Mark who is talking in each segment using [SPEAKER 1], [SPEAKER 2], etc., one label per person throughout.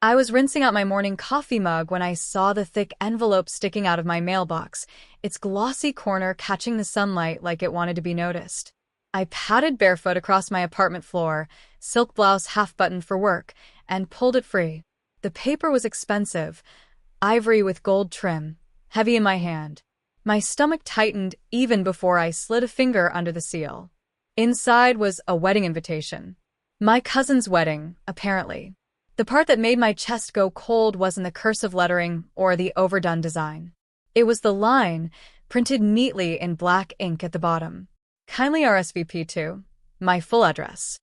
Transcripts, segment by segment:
[SPEAKER 1] I was rinsing out my morning coffee mug when I saw the thick envelope sticking out of my mailbox, its glossy corner catching the sunlight like it wanted to be noticed. I padded barefoot across my apartment floor, silk blouse half-buttoned for work, and pulled it free. The paper was expensive, ivory with gold trim, heavy in my hand. My stomach tightened even before I slid a finger under the seal. Inside was a wedding invitation. My cousin's wedding, apparently. The part that made my chest go cold wasn't the cursive lettering or the overdone design. It was the line, printed neatly in black ink at the bottom. Kindly RSVP to my full address.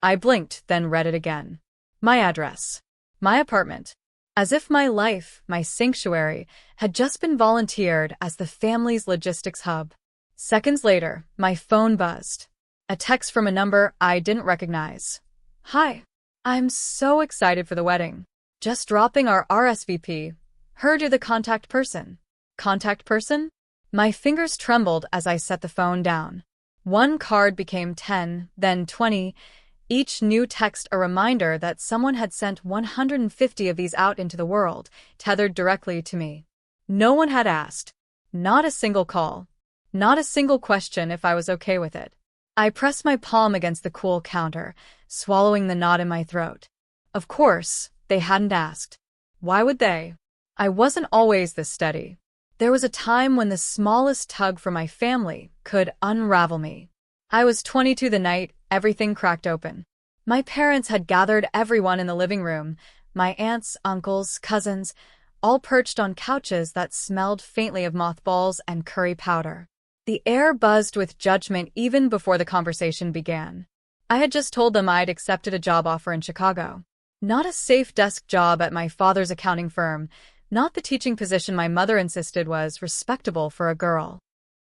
[SPEAKER 1] I blinked, then read it again. My address. My apartment. As if my life, my sanctuary, had just been volunteered as the family's logistics hub. Seconds later, my phone buzzed. A text from a number I didn't recognize. Hi. I'm so excited for the wedding. Just dropping our RSVP. Heard you're the contact person. Contact person? My fingers trembled as I set the phone down. One card became 10, then 20, each new text a reminder that someone had sent 150 of these out into the world, tethered directly to me. No one had asked. Not a single call. Not a single question if I was okay with it. I pressed my palm against the cool counter, swallowing the knot in my throat. Of course, they hadn't asked. Why would they? I wasn't always this steady. There was a time when the smallest tug from my family could unravel me. I was 22 the night everything cracked open. My parents had gathered everyone in the living room, my aunts, uncles, cousins, all perched on couches that smelled faintly of mothballs and curry powder. The air buzzed with judgment even before the conversation began. I had just told them I'd accepted a job offer in Chicago. Not a safe desk job at my father's accounting firm, not the teaching position my mother insisted was respectable for a girl.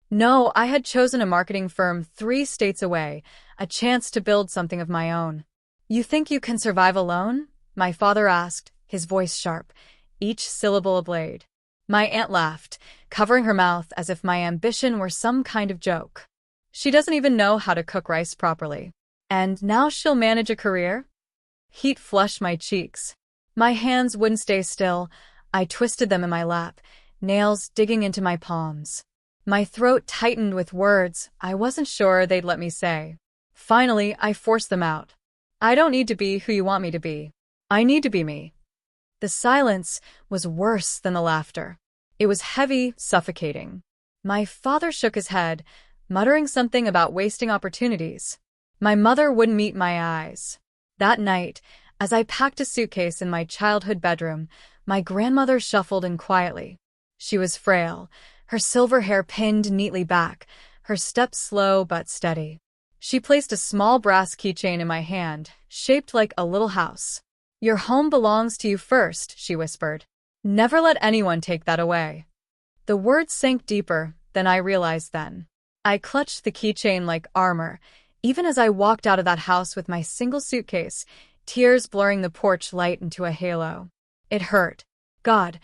[SPEAKER 1] No, I had chosen a marketing firm 3 states away, a chance to build something of my own. You think you can survive alone? My father asked, his voice sharp, each syllable a blade. My aunt laughed, covering her mouth as if my ambition were some kind of joke. She doesn't even know how to cook rice properly. And now she'll manage a career? Heat flushed my cheeks. My hands wouldn't stay still. I twisted them in my lap, nails digging into my palms. My throat tightened with words I wasn't sure they'd let me say. Finally, I forced them out. I don't need to be who you want me to be. I need to be me. The silence was worse than the laughter. It was heavy, suffocating. My father shook his head, muttering something about wasting opportunities. My mother wouldn't meet my eyes. That night, as I packed a suitcase in my childhood bedroom, my grandmother shuffled in quietly. She was frail, her silver hair pinned neatly back, her steps slow but steady. She placed a small brass keychain in my hand, shaped like a little house. Your home belongs to you first, she whispered. Never let anyone take that away. The words sank deeper than I realized then. I clutched the keychain like armor, even as I walked out of that house with my single suitcase, tears blurring the porch light into a halo. It hurt. God,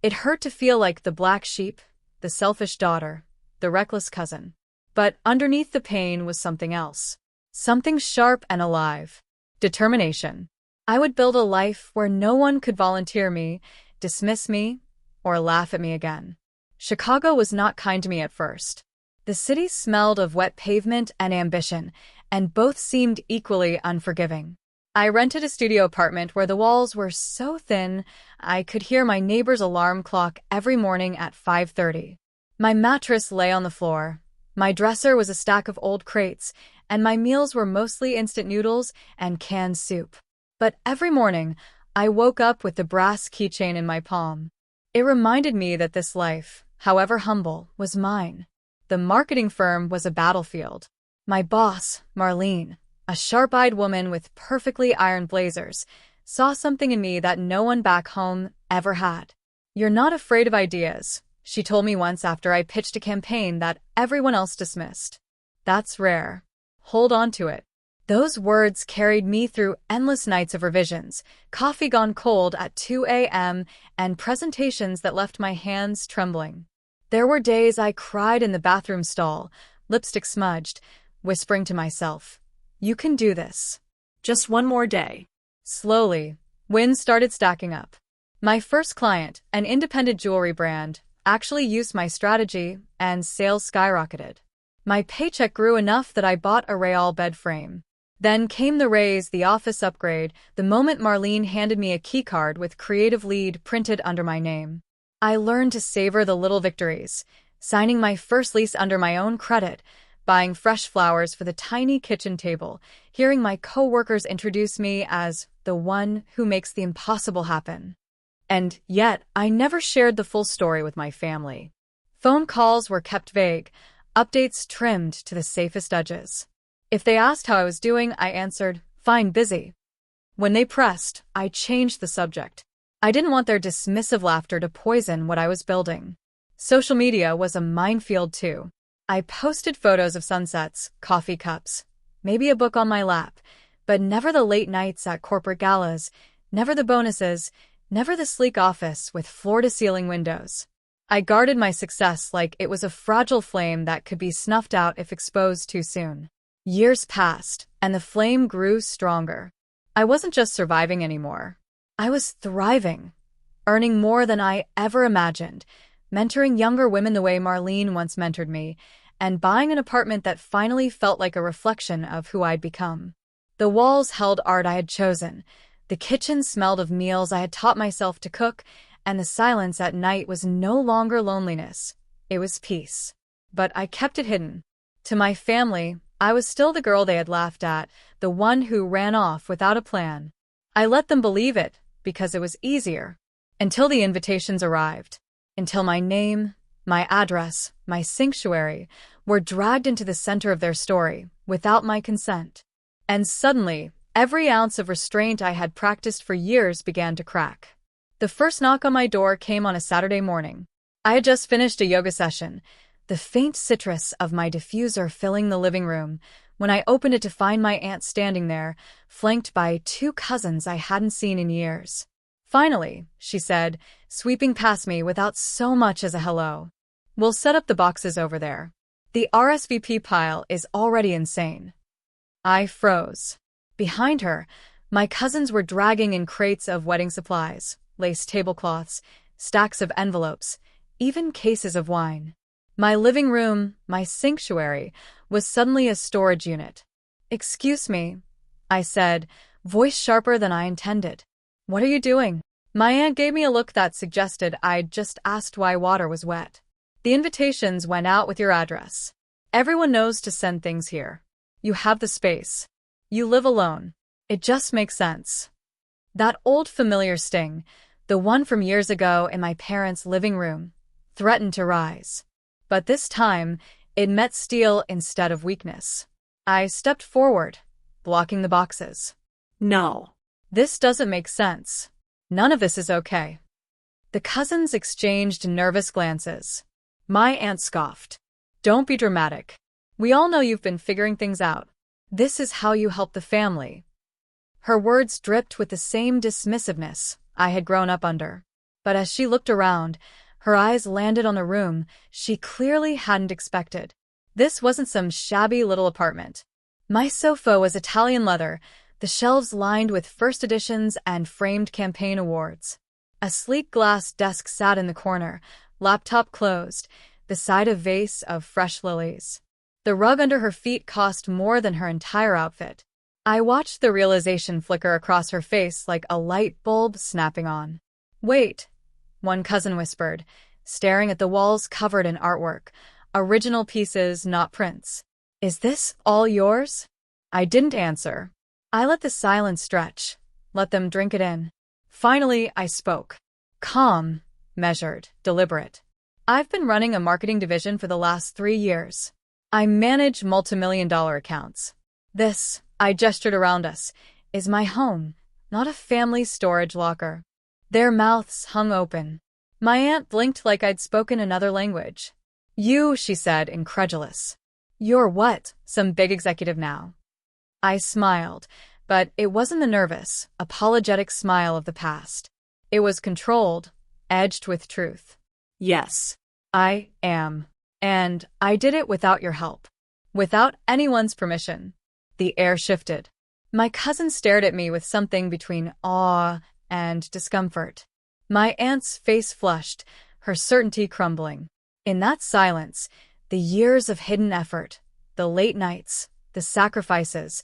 [SPEAKER 1] it hurt to feel like the black sheep, the selfish daughter, the reckless cousin. But underneath the pain was something else. Something sharp and alive. Determination. I would build a life where no one could volunteer me, dismiss me, or laugh at me again. Chicago was not kind to me at first. The city smelled of wet pavement and ambition, and both seemed equally unforgiving. I rented a studio apartment where the walls were so thin I could hear my neighbor's alarm clock every morning at 5:30. My mattress lay on the floor. My dresser was a stack of old crates, and my meals were mostly instant noodles and canned soup. But every morning, I woke up with the brass keychain in my palm. It reminded me that this life, however humble, was mine. The marketing firm was a battlefield. My boss, Marlene, a sharp-eyed woman with perfectly ironed blazers, saw something in me that no one back home ever had. You're not afraid of ideas, she told me once after I pitched a campaign that everyone else dismissed. That's rare. Hold on to it. Those words carried me through endless nights of revisions, coffee gone cold at 2 a.m., and presentations that left my hands trembling. There were days I cried in the bathroom stall, lipstick smudged, whispering to myself, "You can do this. Just one more day." Slowly, Wins started stacking up. My first client, an independent jewelry brand, actually used my strategy, and sales skyrocketed. My paycheck grew enough that I bought a Real bed frame. Then came the raise, the office upgrade, the moment Marlene handed me a keycard with creative lead printed under my name. I learned to savor the little victories, signing my first lease under my own credit, buying fresh flowers for the tiny kitchen table, hearing my coworkers introduce me as the one who makes the impossible happen. And yet, I never shared the full story with my family. Phone calls were kept vague, updates trimmed to the safest edges. If they asked how I was doing, I answered, "Fine, busy." When they pressed, I changed the subject. I didn't want their dismissive laughter to poison what I was building. Social media was a minefield too. I posted photos of sunsets, coffee cups, maybe a book on my lap, but never the late nights at corporate galas, never the bonuses, never the sleek office with floor-to-ceiling windows. I guarded my success like it was a fragile flame that could be snuffed out if exposed too soon. Years passed, and the flame grew stronger. I wasn't just surviving anymore. I was thriving, earning more than I ever imagined, mentoring younger women the way Marlene once mentored me, and buying an apartment that finally felt like a reflection of who I'd become. The walls held art I had chosen, the kitchen smelled of meals I had taught myself to cook, and the silence at night was no longer loneliness. It was peace. But I kept it hidden. To my family, I was still the girl they had laughed at, the one who ran off without a plan. I let them believe it, because it was easier. Until the invitations arrived. Until my name, my address, my sanctuary were dragged into the center of their story, without my consent. And suddenly, every ounce of restraint I had practiced for years began to crack. The first knock on my door came on a Saturday morning. I had just finished a yoga session, the faint citrus of my diffuser filling the living room, when I opened it to find my aunt standing there, flanked by two cousins I hadn't seen in years. "Finally," she said, sweeping past me without so much as a hello. "We'll set up the boxes over there. The RSVP pile is already insane." I froze. Behind her, my cousins were dragging in crates of wedding supplies, lace tablecloths, stacks of envelopes, even cases of wine. My living room, my sanctuary, was suddenly a storage unit. "Excuse me," I said, voice sharper than I intended. "What are you doing?" My aunt gave me a look that suggested I'd just asked why water was wet. "The invitations went out with your address. Everyone knows to send things here. You have the space. You live alone. It just makes sense." That old familiar sting, the one from years ago in my parents' living room, threatened to rise. But this time, it met steel instead of weakness. I stepped forward, blocking the boxes. "No. This doesn't make sense. None of this is okay." The cousins exchanged nervous glances. My aunt scoffed. "Don't be dramatic. We all know you've been figuring things out. This is how you help the family." Her words dripped with the same dismissiveness I had grown up under. But as she looked around, her eyes landed on a room she clearly hadn't expected. This wasn't some shabby little apartment. My sofa was Italian leather, the shelves lined with first editions and framed campaign awards. A sleek glass desk sat in the corner, laptop closed, beside a vase of fresh lilies. The rug under her feet cost more than her entire outfit. I watched the realization flicker across her face like a light bulb snapping on. "Wait," one cousin whispered, staring at the walls covered in artwork, original pieces, not prints. "Is this all yours?" I didn't answer. I let the silence stretch, let them drink it in. Finally, I spoke. Calm, measured, deliberate. "I've been running a marketing division for the last 3 years. I manage multi-million-dollar accounts. This," I gestured around us, "is my home, not a family storage locker." Their mouths hung open. My aunt blinked like I'd spoken another language. "You," she said, incredulous. "You're what, some big executive now?" I smiled, but it wasn't the nervous, apologetic smile of the past. It was controlled, edged with truth. "Yes, I am. And I did it without your help. Without anyone's permission." The air shifted. My cousin stared at me with something between awe and discomfort. My aunt's face flushed, her certainty crumbling. In that silence, the years of hidden effort, the late nights, the sacrifices,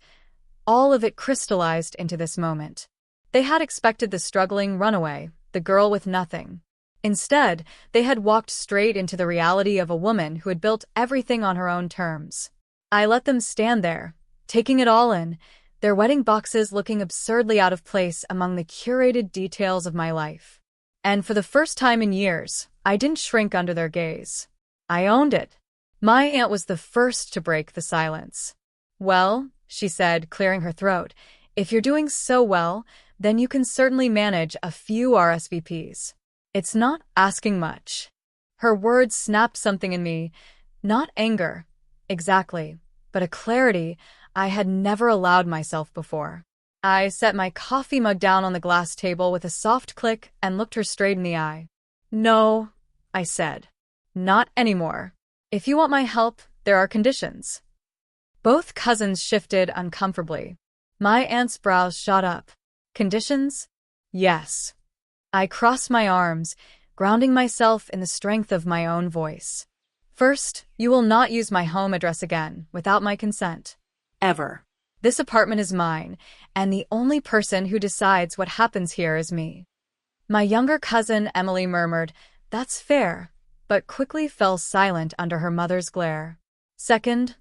[SPEAKER 1] all of it crystallized into this moment. They had expected the struggling runaway, the girl with nothing. Instead, they had walked straight into the reality of a woman who had built everything on her own terms. I let them stand there, taking it all in, their wedding boxes looking absurdly out of place among the curated details of my life. And for the first time in years, I didn't shrink under their gaze. I owned it. My aunt was the first to break the silence. "Well," she said, clearing her throat, "if you're doing so well, then you can certainly manage a few RSVPs. It's not asking much." Her words snapped something in me, not anger, exactly, but a clarity I had never allowed myself before. I set my coffee mug down on the glass table with a soft click and looked her straight in the eye. "No," I said. "Not anymore. If you want my help, there are conditions." Both cousins shifted uncomfortably. My aunt's brows shot up. "Conditions?" "Yes." I crossed my arms, grounding myself in the strength of my own voice. "First, you will not use my home address again without my consent. Ever. This apartment is mine, and the only person who decides what happens here is me." My younger cousin, Emily, murmured, "That's fair," but quickly fell silent under her mother's glare. "Second,"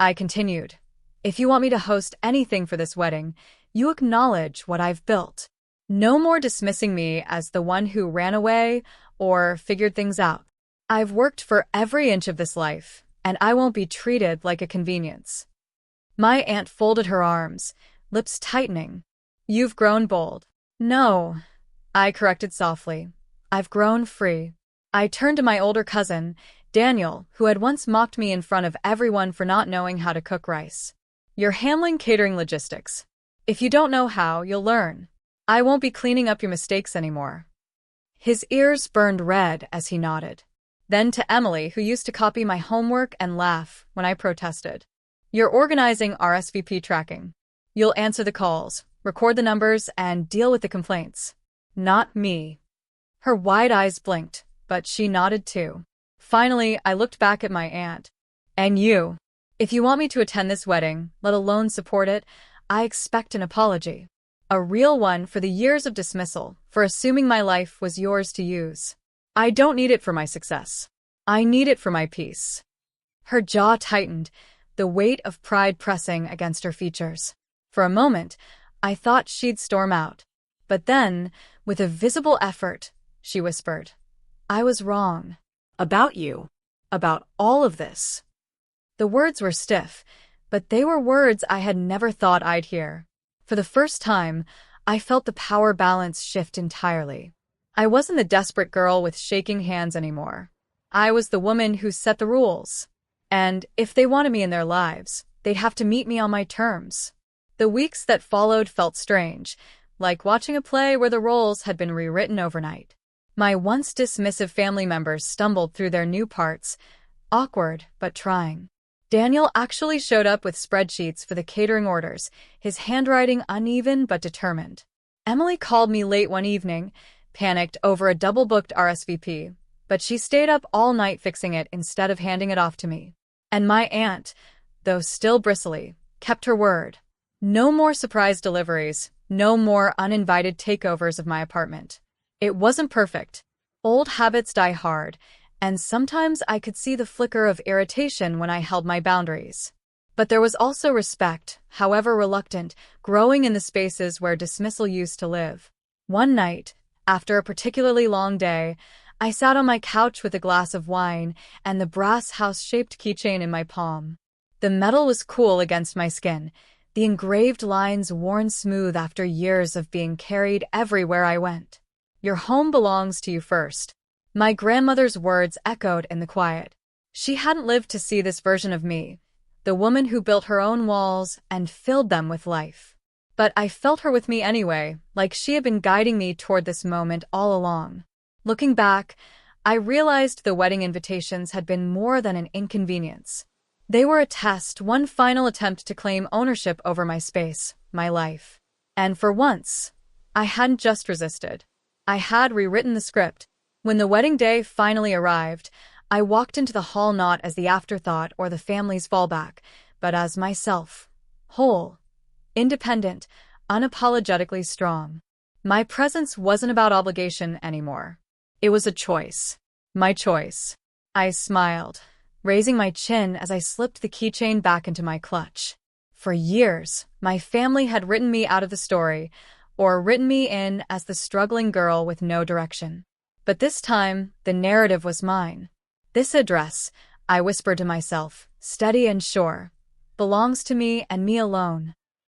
[SPEAKER 1] I continued, "if you want me to host anything for this wedding, you acknowledge what I've built. No more dismissing me as the one who ran away or figured things out. I've worked for every inch of this life, and I won't be treated like a convenience." My aunt folded her arms, lips tightening. "You've grown bold." "No," I corrected softly. "I've grown free." I turned to my older cousin, Daniel, who had once mocked me in front of everyone for not knowing how to cook rice. "You're handling catering logistics. If you don't know how, you'll learn. I won't be cleaning up your mistakes anymore." His ears burned red as he nodded. Then to Emily, who used to copy my homework and laugh when I protested. "You're organizing RSVP tracking. You'll answer the calls, record the numbers, and deal with the complaints. Not me." Her wide eyes blinked, but she nodded too. Finally, I looked back at my aunt. "And you? If you want me to attend this wedding, let alone support it, I expect an apology. A real one for the years of dismissal, for assuming my life was yours to use. I don't need it for my success. I need it for my peace." Her jaw tightened, the weight of pride pressing against her features. For a moment, I thought she'd storm out. But then, with a visible effort, she whispered, "I was wrong. About you. About all of this." The words were stiff, but they were words I had never thought I'd hear. For the first time, I felt the power balance shift entirely. I wasn't the desperate girl with shaking hands anymore. I was the woman who set the rules. And if they wanted me in their lives, they'd have to meet me on my terms. The weeks that followed felt strange, like watching a play where the roles had been rewritten overnight. My once dismissive family members stumbled through their new parts, awkward but trying. Daniel actually showed up with spreadsheets for the catering orders, his handwriting uneven but determined. Emily called me late one evening, panicked over a double-booked RSVP, but she stayed up all night fixing it instead of handing it off to me. And my aunt, though still bristly, kept her word. No more surprise deliveries, no more uninvited takeovers of my apartment. It wasn't perfect. Old habits die hard, and sometimes I could see the flicker of irritation when I held my boundaries. But there was also respect, however reluctant, growing in the spaces where dismissal used to live. One night, after a particularly long day, I sat on my couch with a glass of wine and the brass house-shaped keychain in my palm. The metal was cool against my skin, the engraved lines worn smooth after years of being carried everywhere I went. "Your home belongs to you first." My grandmother's words echoed in the quiet. She hadn't lived to see this version of me, the woman who built her own walls and filled them with life. But I felt her with me anyway, like she had been guiding me toward this moment all along. Looking back, I realized the wedding invitations had been more than an inconvenience. They were a test, one final attempt to claim ownership over my space, my life. And for once, I hadn't just resisted. I had rewritten the script. When the wedding day finally arrived, I walked into the hall not as the afterthought or the family's fallback, but as myself. Whole. Independent. Unapologetically strong. My presence wasn't about obligation anymore. It was a choice. My choice. I smiled, raising my chin as I slipped the keychain back into my clutch. For years, my family had written me out of the story, or written me in as the struggling girl with no direction. But this time, the narrative was mine. This address, I whispered to myself, steady and sure, belongs to me and me alone.